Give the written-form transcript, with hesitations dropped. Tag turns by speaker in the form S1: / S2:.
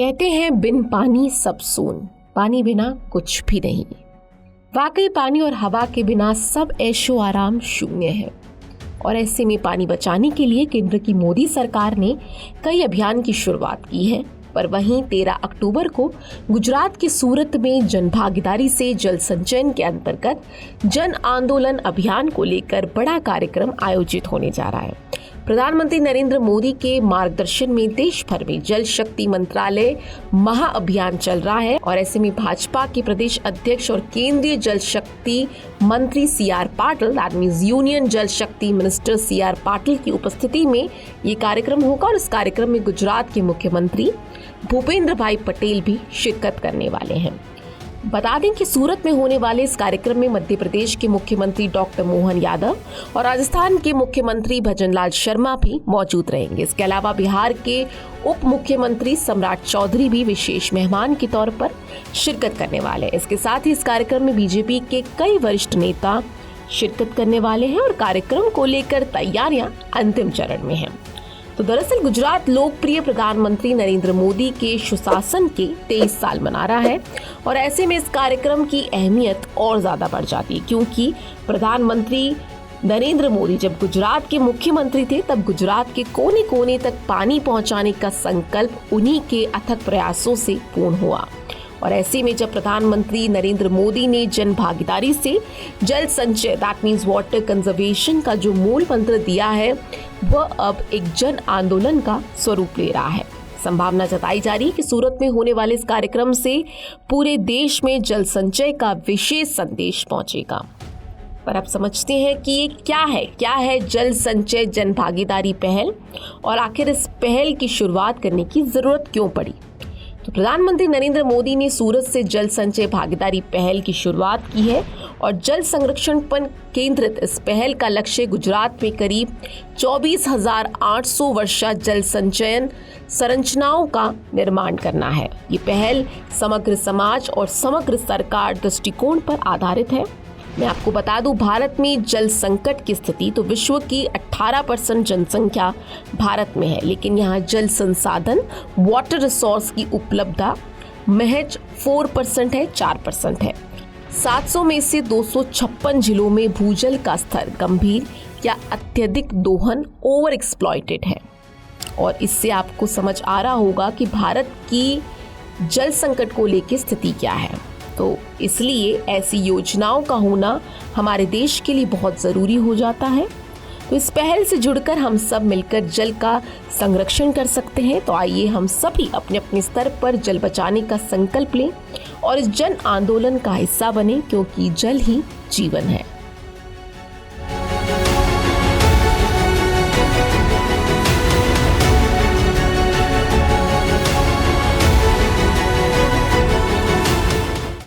S1: कहते हैं बिन पानी सब सून, पानी बिना कुछ भी नहीं। वाकई पानी और हवा के बिना सब ऐशो आराम शून्य है। और ऐसे में पानी बचाने के लिए केंद्र की मोदी सरकार ने कई अभियान की शुरुआत की है। पर वहीं 13 अक्टूबर को गुजरात के सूरत में जन भागीदारी से जल संचयन के अंतर्गत जन आंदोलन अभियान को लेकर बड़ा कार्यक्रम आयोजित होने जा रहा है। प्रधानमंत्री नरेंद्र मोदी के मार्गदर्शन में देश भर में जल शक्ति मंत्रालय महाअभियान चल रहा है और ऐसे में भाजपा के प्रदेश अध्यक्ष और केंद्रीय जल शक्ति मंत्री CR Patil, that means union जल शक्ति मिनिस्टर CR पाटिल की उपस्थिति में ये कार्यक्रम होगा। और इस कार्यक्रम में गुजरात के मुख्यमंत्री भूपेंद्र भाई पटेल भी शिरकत करने वाले हैं। बता दें कि सूरत में होने वाले इस कार्यक्रम में मध्य प्रदेश के मुख्यमंत्री डॉक्टर मोहन यादव और राजस्थान के मुख्यमंत्री भजनलाल शर्मा भी मौजूद रहेंगे। इसके अलावा बिहार के उप मुख्यमंत्री सम्राट चौधरी भी विशेष मेहमान के तौर पर शिरकत करने वाले हैं। इसके साथ ही इस कार्यक्रम में बीजेपी के कई वरिष्ठ नेता शिरकत करने वाले हैं और कार्यक्रम को लेकर तैयारियां अंतिम चरण में हैं। तो दरअसल गुजरात लोकप्रिय प्रधानमंत्री नरेंद्र मोदी के सुशासन के 23 साल मना रहा है और ऐसे में इस कार्यक्रम की अहमियत और ज्यादा बढ़ जाती है, क्योंकि प्रधानमंत्री नरेंद्र मोदी जब गुजरात के मुख्यमंत्री थे तब गुजरात के कोने कोने तक पानी पहुंचाने का संकल्प उन्हीं के अथक प्रयासों से पूर्ण हुआ। और ऐसे में जब प्रधानमंत्री नरेंद्र मोदी ने जन भागीदारी से जल संचय, दैट मींस वाटर कंजर्वेशन का जो मूल मंत्र दिया है वह अब एक जन आंदोलन का स्वरूप ले रहा है। संभावना जताई जा रही है कि सूरत में होने वाले इस कार्यक्रम से पूरे देश में जल संचय का विशेष संदेश पहुंचेगा। पर आप समझते हैं कि ये क्या है जल संचय जन भागीदारी पहल और आखिर इस पहल की शुरुआत करने की जरूरत क्यों पड़ी। तो प्रधानमंत्री नरेंद्र मोदी ने सूरत से जल संचय भागीदारी पहल की शुरुआत की है और जल संरक्षण पर केंद्रित इस पहल का लक्ष्य गुजरात में करीब 24,800 वर्षा जल संचयन संरचनाओं का निर्माण करना है। ये पहल समग्र समाज और समग्र सरकार दृष्टिकोण पर आधारित है। मैं आपको बता दूं, भारत में जल संकट की स्थिति तो विश्व की 18% जनसंख्या भारत में है, लेकिन यहाँ जल संसाधन वाटर रिसोर्स की उपलब्धता महज 4% है, 4% है। 700 में से 256 जिलों में भूजल का स्तर गंभीर या अत्यधिक दोहन ओवर एक्सप्लॉइटेड है। और इससे आपको समझ आ रहा होगा कि भारत की जल संकट को लेकर स्थिति क्या है। तो इसलिए ऐसी योजनाओं का होना हमारे देश के लिए बहुत ज़रूरी हो जाता है। तो इस पहल से जुड़कर हम सब मिलकर जल का संरक्षण कर सकते हैं। तो आइए हम सभी अपने अपने स्तर पर जल बचाने का संकल्प लें और इस जन आंदोलन का हिस्सा बने, क्योंकि जल ही जीवन है।